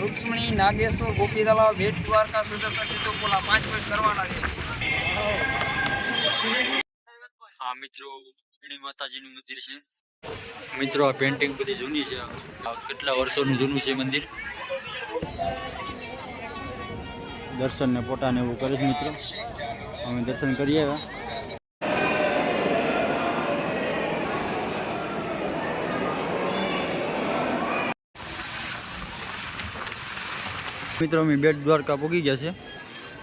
રૂક્ષ્મણી, નાગેશ્વર, ગોપી તલાવ, Bet Dwarka, Sudarshan ચિત્તોપોલા 5 minute કરવાના છે. હા મિત્રો, માતાજીનું મંદિર છે મિત્રો. આ પેન્ટિંગ બધી જૂની છે, કેટલા વર્ષોનું જૂનું છે મંદિર. દર્શન ને ફોટા ને એવું કરે છે મિત્રો. અમે દર્શન કરીએ આવ્યા. મિત્રો અમે બેટ દ્વારકા પહોંચી ગયા છે.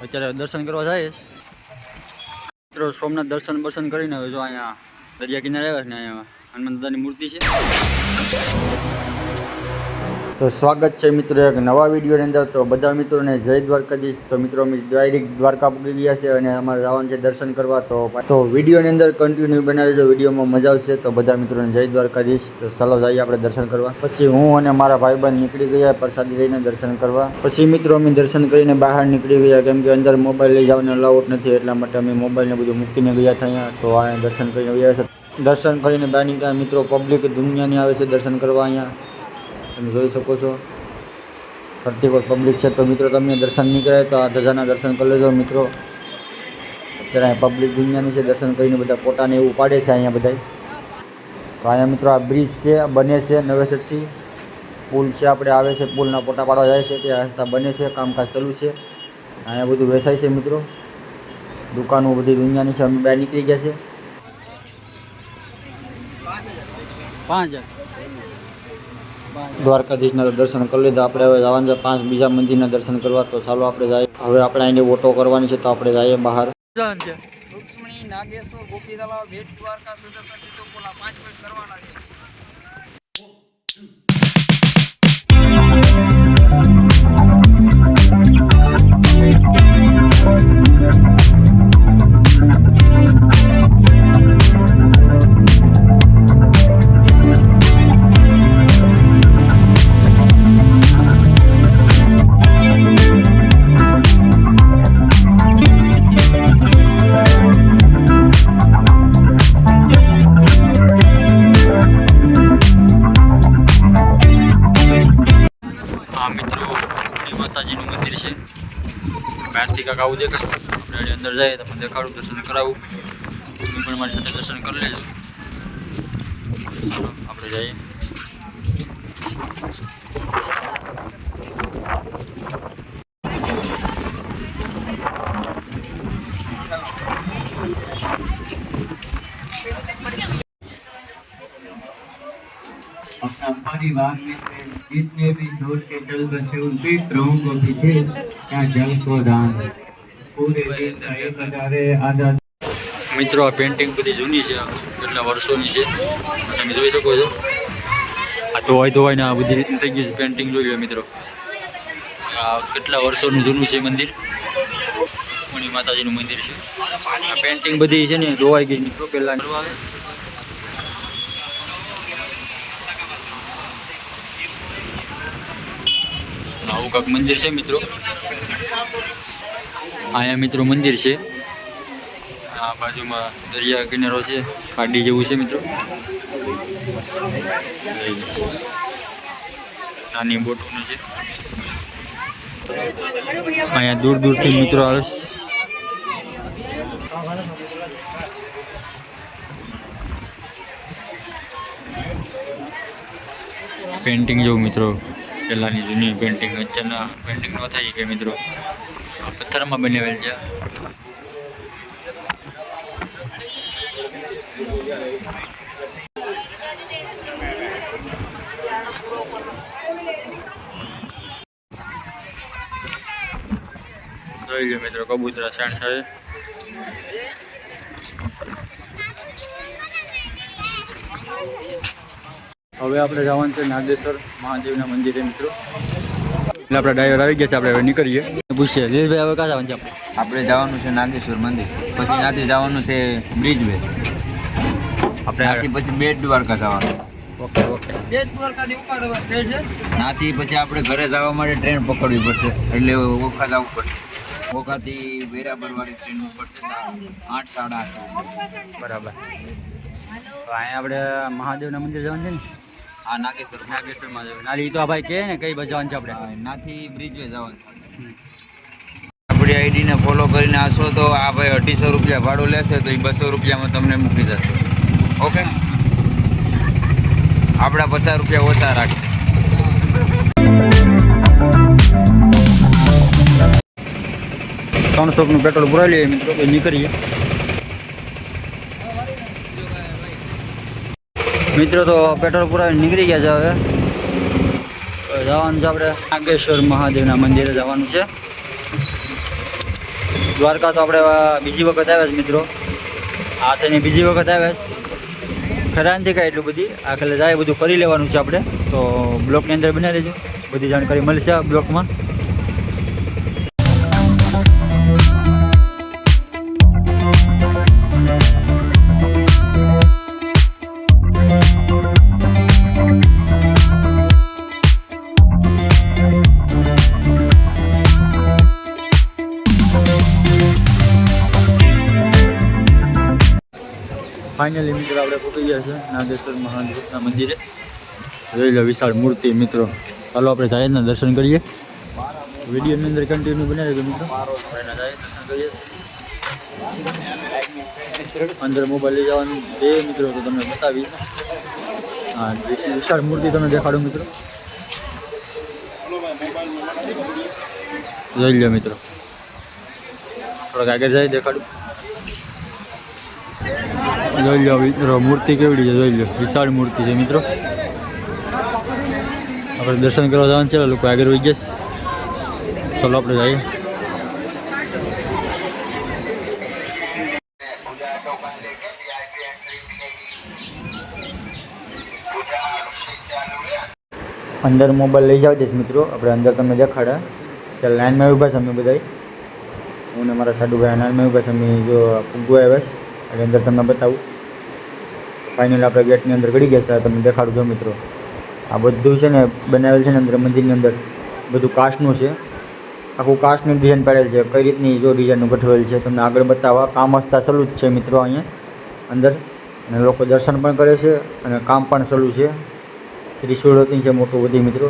અત્યારે દર્શન કરવા જાય છે મિત્રો. સોમનાથ દર્શન કરીને હવે જો અહીંયા દરિયા કિનારે આવ્યા છે ને અહીંયા હનુમાન દાદાની મૂર્તિ છે. તો સ્વાગત છે મિત્રો એક નવા વિડીયોની અંદર. તો બધા મિત્રોને જય દ્વારકાધીશ. તો મિત્રો અમે ડાયરેક્ટ દ્વારકા પહોંચી ગયા છે અને અમારે જવાનું છે દર્શન કરવા. તો વિડીયોની અંદર કન્ટિન્યુ બનાવી દેજો, વિડીયોમાં મજા આવશે. તો બધા મિત્રોને જય દ્વારકાધીશ. તો ચાલો જઈએ આપણે દર્શન કરવા. પછી હું અને મારા ભાઈબંધ નીકળી ગયા પ્રસાદી લઈને દર્શન કરવા. પછી મિત્રો અમે દર્શન કરીને બહાર નીકળી ગયા, કેમ કે અંદર મોબાઈલ લઈ જવાનો અલાઉડ નથી, એટલા માટે અમે મોબાઈલને બધું મૂકીને ગયા હતા અહીંયા. તો આ દર્શન કરીને ગયા હતા. દર્શન કરીને બહાર નીકળ્યા મિત્રો. પબ્લિક દુનિયાની આવે છે દર્શન કરવા અહીંયા, તમે જોઈ શકો છો. ફરતી કોઈ પબ્લિક છે. તો મિત્રો તમે દર્શન નહીં કરાય તો આ ધજાના દર્શન કરી લેજો મિત્રો. અત્યારે અહીંયા પબ્લિક દુનિયાની છે, દર્શન કરીને બધા ફોટાને એવું પાડે છે અહીંયા બધા. તો અહીંયા મિત્રો આ બ્રિજ છે, બને છે નવેસરથી. પુલ છે, આપણે આવે છે પુલના ફોટા પાડવા જાય છે, તે રસ્તા બને છે, કામકાજ ચાલુ છે. અહીંયા બધું વેચાય છે મિત્રો. દુકાનો બધી દુનિયાની છે. અમે બહાર નીકળી ગયા છે. 5000 દ્વારકાધીશના દર્શન કરી લીધા આપણે. હવે જવાનું છે 5 બીજા મંદિરના દર્શન કરવા. તો ચાલો આપણે જઈએ. હવે આપણે અહીંની ઓટો કરવાની છે, તો આપણે જઈએ બહાર. રૂક્ષ્મણી, નાગેશ્વર, ગોપી તલાવ, બેટ દ્વારકા, સુદર્શન ચિત્તોપોલા 5 મિનિટ કરવાના છે. માતાજીનું મંદિર છે. બહારથી કાંક આવું દેખાય. આપણે અંદર જાય તો દેખાડું, દર્શન કરાવું. તમે પણ મારી સાથે દર્શન કરી લેજો. આપણે જઈએ. अपना परिवार में से जितने भी छोड़ के चल बसे उन पितरों को भी दे क्या जल को दान पूरे दिन का 1000 आजाद. મિત્રો આ પેન્ટિંગ બધી જૂની છે, કેટલા વર્ષોની છે તમે જોઈ શકો છો. આ ધોવાય ને આ બધી રીતની થઈ ગઈ છે પેન્ટિંગ. જોઈ લો મિત્રો, આ કેટલા વર્ષોનું જૂનું છે મંદિર. રૂક્ષ્મણી માતાજીનું મંદિર છે. આ પેન્ટિંગ બધી છે ને ધોવાઈ ગઈ મિત્રો. પહેલાં આવું કાંક મંદિર છે મિત્રો. અહીંયા મિત્રો મંદિર છે. આ બાજુમાં દરિયા કિનારો છે, ખાડી જેવું છે મિત્રો. નાની બોટોનું છે. અહીંયા દૂર દૂરથી મિત્રો આવે છે. પેન્ટિંગ જેવું મિત્રો, પહેલાંની જૂની પેન્ટિંગ. અત્યારના પેન્ટિંગ ન થાય કે મિત્રો પથ્થરમાં બનાવેલ છે. જોઈ લો મિત્રો, કબૂતરા શાણ છે. હવે આપણે જવાનું છે નાગેશ્વર મહાદેવના મંદિરે મિત્રો. એટલે આપણા ડ્રાઈવર આવી ગયા છે, આપણે હવે નીકળીએ. પૂછીએ દિલીપભાઈ હવે ક્યાં જવાનું છે? આપણે જવાનું છે નાગેશ્વર મંદિર, પછી ત્યાંથી જવાનું છે બ્રિજ વે, આપણે પછી બેટ દ્વારકા જવાનું. Okay okay. બેટ દ્વારકાથી ઉપર ટ્રેન છે. ત્યાંથી પછી આપણે ઘરે જવા માટે ટ્રેન પકડવી પડશે, એટલે ઓખા જવું પડશે. ઓખાથી બરાબર વાળી ટ્રેન પડશે 8 સાડા 8. બરાબર. તો અહીંયા આપણે મહાદેવના મંદિર જવાનું છે ને. આ નાગેશ્વર નાગેશ્વર મહાદેવ નાલી તો આ ભાઈ કહે ને કઈ બજાવાનું છે આપણે નાથી બ્રિજવે જવાનું આપણી આઈડીને ફોલો કરીને આવશો તો આ ભાઈ 250 રૂપિયા ભાડું લેશે તો એ 200 રૂપિયામાં તમને મૂકી જશે ઓકે આપણા 50 રૂપિયા ઓછા રાખશે નું પેટ્રોલ પુરાવી લઈએ મિત્રો તો નીકળીએ મિત્રો તો પેટ્રોલ પુરાવી નીકળી ગયા છે હવે જવાનું છે આપણે નાગેશ્વર મહાદેવના મંદિરે જવાનું છે દ્વારકા તો આપણે બીજી વખત આવ્યા છે મિત્રો આ થઈને બીજી વખત આવ્યા છે ખરા નથી કાંઈ એટલું બધી આખરે જાય બધું કરી લેવાનું છે આપણે તો બ્લોકની અંદર બનાવી દેજો બધી જાણકારી મળશે આ બ્લોકમાં ફાઇનલી મિત્રો આપણે પહોંચી ગયા છે નાગેશ્વર મહાદેવના મંદિરે જોઈ લો વિશાળ મૂર્તિ મિત્રો ચાલો આપણે જાહેરના દર્શન કરીએ વિડીયોની અંદર કન્ટિન્યુ બનાવી દો મિત્રો એના જાહેર દર્શન કરીએ અંદર મોબાઈલ લઈ જવાનું છે મિત્રો તો તમને બતાવી હા વિશાળ મૂર્તિ તમને દેખાડો મિત્રો જોઈ લો મિત્રો થોડાક આગળ જાય દેખાડું જોઈ લો મિત્રો મૂર્તિ કેવડી છે જોઈ લો વિશાળ મૂર્તિ છે મિત્રો આપણે દર્શન કરવા જવાનું છે લોકો આગળ વહી જશે ચાલો આપણે જઈએ અંદર મોબાઈલ લઈ જાવ દઈશ મિત્રો આપણે અંદર તમને દેખાડે ત્યારે લાઈનમાં ઊભા છે અમે બધા હું ને મારા સાડુભાઈ લાઈનમાં ઊભા છે અમે જો પૂગવા આવ્યા એટલે અંદર તમને બતાવું ફાઇનલ આપણે ગેટની અંદર ગળી ગયા છે તમને દેખાડું જો મિત્રો આ બધું છે ને બનાવેલ છે ને અંદર મંદિરની અંદર બધું કાચનું છે આખું કાચની ડિઝાઇન પાડેલ છે કઈ રીતની જો ડિઝાઇનનું ગોઠવેલ છે તમને આગળ બતાવવા કામ હસ્તા ચાલુ જ છે મિત્રો અહીંયા અંદર અને લોકો દર્શન પણ કરે છે અને કામ પણ ચાલુ છે ત્રિશુળ છે મોટું બધી મિત્રો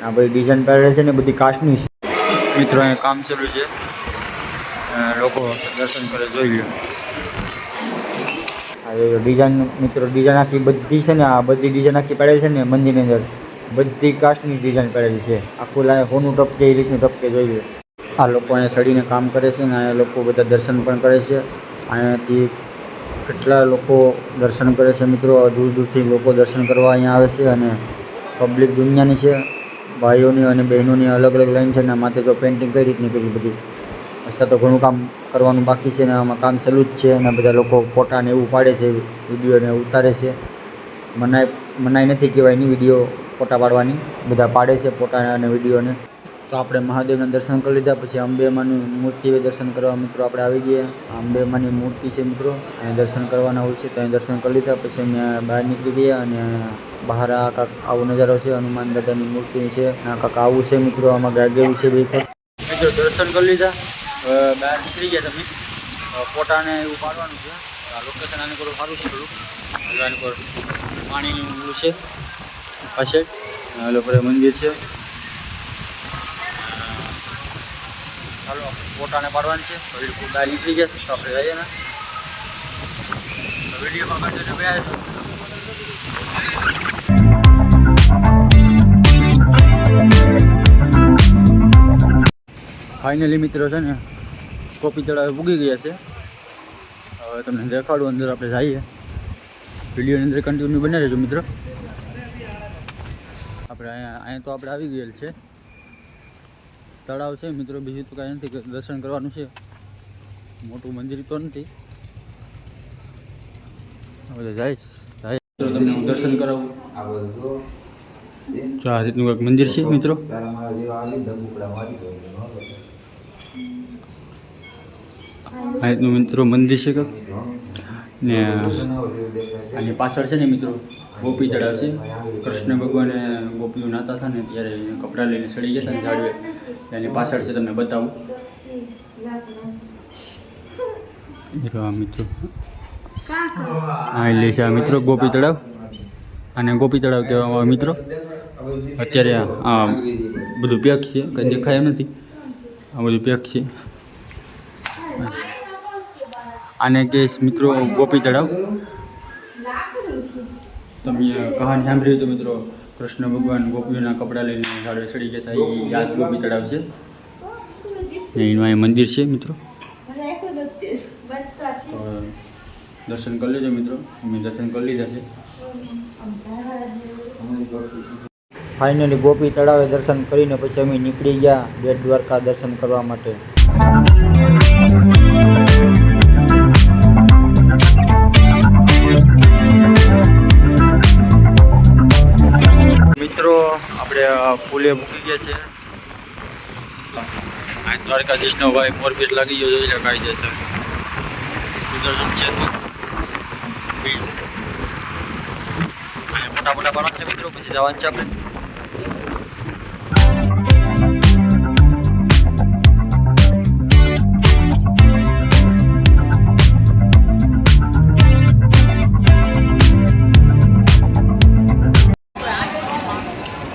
આ બધી ડિઝાઇન પાડેલ છે ને બધી કાચની છે મિત્રો અહીંયા કામ ચાલુ છે લોકો દર્શન કરે જોઈ લો ડિઝાઇન મિત્રો ડિઝાઇન આખી બધી છે ને આ બધી ડિઝાઇન આખી પાડેલી છે ને મંદિરની અંદર બધી કાચની ડિઝાઇન પાડેલી છે આખું લાય હોનું ટપકે એ રીતનું ટપકે જોઈ લો આ લોકો અહીંયા સડીને કામ કરે છે ને અહીંયા લોકો બધા દર્શન પણ કરે છે અહીંયાથી કેટલા લોકો દર્શન કરે છે મિત્રો દૂર દૂરથી લોકો દર્શન કરવા અહીંયા આવે છે અને પબ્લિક દુનિયાની છે ભાઈઓની અને બહેનોની અલગ અલગ લાઈન છે ને માથે જો પેઇન્ટિંગ કઈ રીતની કરી બધી અત્યારે તો ઘણું કામ કરવાનું બાકી છે ને આમાં કામ ચાલુ જ છે અને બધા લોકો ફોટાને એવું પાડે છે વિડીયોને ઉતારે છે મનાઈ નથી કહેવાય નહીં વિડીયો ફોટા પાડવાની બધા પાડે છે ફોટા અને વિડીયોને તો આપણે મહાદેવના દર્શન કરી લીધા પછી અંબેમાની મૂર્તિ દર્શન કરવા મિત્રો આપણે આવી ગયા અંબેમાની મૂર્તિ છે મિત્રો અહીંયા દર્શન કરવાના હોય છે તો અહીં દર્શન કરી લીધા પછી અમે બહાર નીકળી ગયા અને બહાર આ કાંક આવો નજારો છે હનુમાન દાદાની મૂર્તિ છે આ કાંક આવું છે મિત્રો આમાં ગાગેવું છે બે મિત્રો દર્શન કરી લીધા બહાર નીકળી ગયા તમે ફોટાને એવું પાડવાનું છે આ લોકેશન આને થોડું સારું છે થોડું આને પર પાણીનું ઊંડું છે પાસે લોકો મંદિર છે ચાલો ફોટાને પાડવાની છે તો લોકો બહાર નીકળી ગયા તો આપણે જઈએ ને વિડીયોમાં કન્ટિન્યુ ગયા ફાઇનલી મિત્રો છે ને કોપી તળાવે પૂગી ગયા છે હવે તમને દેખાડું અંદર આપણે જઈએ વિડીયોની અંદર કન્ટિન્યુ બની રહેજો મિત્રો આપણે અહીંયા તો આપણે આવી ગયેલ છે તળાવ છે મિત્રો બીજું તો કાંઈ નથી દર્શન કરવાનું છે મોટું મંદિર તો નથી હવે જઈશ તો તમને હું દર્શન કરાવું તો આ રીતનું કંઈક મંદિર છે મિત્રો આ રીતનું મિત્રો મંદિર છે કંઈક ને આની પાછળ છે ને મિત્રો ગોપી તળાવ છે કૃષ્ણ ભગવાને ગોપીઓ નાતા હતા ને ત્યારે કપડાં લઈને સડી ગયા હતા ને ઝાડવે એની પાછળ છે તમને બતાવું મિત્રો આ મિત્રો હા એટલે છે આ મિત્રો ગોપી તળાવ અને ગોપી તળાવ કહેવામાં આવે મિત્રો. અત્યારે આ બધું પેક છે, કંઈ દેખાય એમ નથી. આ બધું પેક છે. આને કે મિત્રો ગોપી તળાવ. તમે કહાની સાંભળી તો મિત્રો, કૃષ્ણ ભગવાન ગોપીઓના કપડાં લઈને ઝાડે ચડી ગયા હતા, એ યાદ ગોપી તળાવ છે. એનું અહીં મંદિર છે મિત્રો. તો દર્શન કરી લેજો મિત્રો. અમે દર્શન કરી લીધા છે. ફાઇનલી ગોપી તળાવે દર્શન કરીને પછી અમે નીકળી ગયા બેટ દ્વારકા દર્શન કરવા માટે. મિત્રો આપણે પુલે મૂકી ગયા છે. આ દ્વારકાધીશનો ભાઈ મોરપીટ લાગી ગયો જોઈ લે કાયદેસર. સુદર્શન છે પ્લીઝ. મોટા મોટા બાળક છે મિત્રો, પછી જવાનું છે આપણે.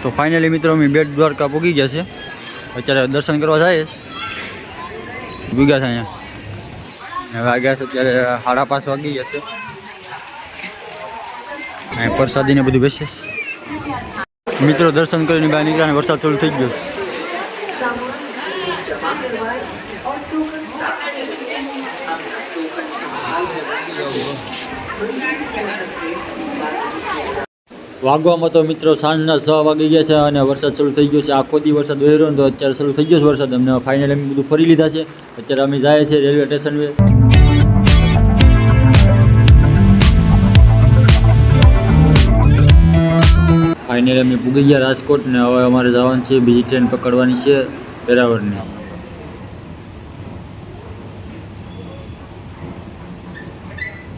તો ફાઇનલી મિત્રો અમે બેટ દ્વારકા પૂગી ગયા છે. અત્યારે દર્શન કરવા જાય છે. ભૂગ્યા છે અહીંયા. હવે વાગ્યા છે અત્યારે 5:30 વાગી ગયા છે. અહીં પ્રસાદીને બધું બેસે મિત્રો. દર્શન કરીને બહાર નીકળ્યા, વરસાદ ચાલુ થઈ ગયો. વાગવામાં તો મિત્રો સાંજના 6 વાગી ગયા છે અને વરસાદ શરૂ થઈ ગયો છે. આખો દી વરસાદ વહેરો તો અત્યારે શરૂ થઈ ગયો છે વરસાદ. અમને ફાઇનલી અમે બધું ફરી લીધા છે. અત્યારે અમે જાય છે રેલવે સ્ટેશન. ફાઇનલી અમે પૂગી ગયા રાજકોટ ને હવે અમારે જવાનું છે, બીજી ટ્રેન પકડવાની છે વેરાવળની.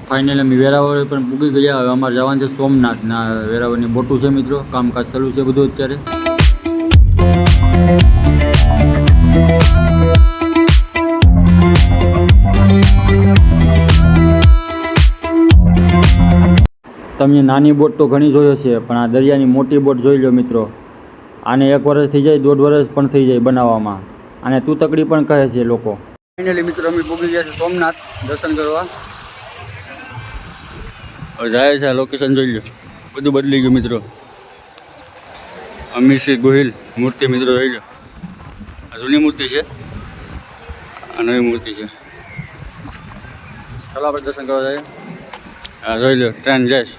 ફાઇનલી અમે વેરાવળ પણ પૂગી ગયા. હવે અમારે જવાનું છે સોમનાથ ના. વેરાવળની બોટું છે મિત્રો, કામકાજ ચાલુ છે બધું અત્યારે. તમે નાની બોટ તો ઘણી જોઈ હશે, પણ આ દરિયાની મોટી બોટ જોઈ લો મિત્રો. આને 1 વર્ષ થઈ જાય, 1.5 વર્ષ પણ થઈ જાય બનાવવામાં. આને તૂતકડી પણ કહે છે લોકો. ફાઇનલી મિત્રો અમે પૂગી ગયા છે સોમનાથ દર્શન કરવા. હવે જાય છે લોકેશન જોઈ લો, બધું બદલી ગયું મિત્રો. અમીરસિંહ ગોહિલ મૂર્તિ મિત્રો જોઈ લો. આ જૂની મૂર્તિ છે, આ નવી મૂર્તિ છે. ચાલો આપણે દર્શન કરવા જઈએ. હા જોઈ લો, ટ્રેન જાય છે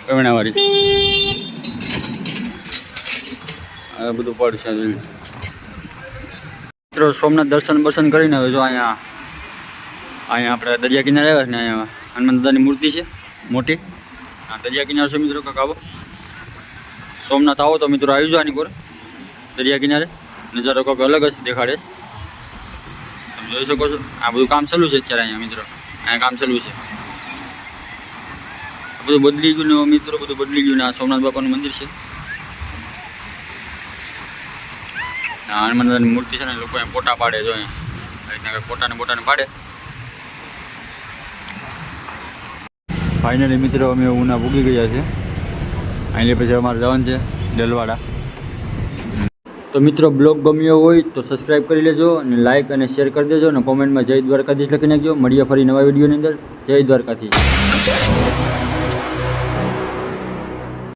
કમણાવાળી. આ બધું પડશે જોઈ લો મિત્રો. સોમનાથ દર્શન કરીને હવે જો અહીંયા આપણે દરિયા કિનારે આવ્યા છે ને. અહીંયા હનુમાન દાદાની મૂર્તિ છે મોટી. હા દરિયા કિનારે છે મિત્રો. કાંક આવો સોમનાથ આવો તો મિત્રો આવી જાઓ આની પર દરિયા કિનારે. નજારો કાંક અલગ જ દેખાડે, તમે જોઈ શકો છો. આ બધું કામ ચાલુ છે અત્યારે અહીંયા મિત્રો. અહીંયા કામ ચાલુ છે. બધું બદલી ગયું ને મિત્રો, બધું બદલી ગયું ને. આ સોમનાથ બાપાનું મંદિર છે. હનુમાન દાદાની મૂર્તિ છે ને. લોકો અહીંયા ફોટા પાડે જો. અહીંયા ફોટાને પાડે. ફાઇનલી મિત્રો અમે ઉના પૂગી ગયા છે. અહીં પછી અમારે જવાનું છે ડેલવાડા. તો મિત્રો બ્લોગ ગમ્યો હોય તો સબસ્ક્રાઈબ કરી લેજો અને લાઇક અને શેર કરી દેજો અને કોમેન્ટમાં જય દ્વારકાધીશ લખી નાખજો. મળીએ ફરી નવા વિડીયોની અંદર. જય દ્વારકાધીશ.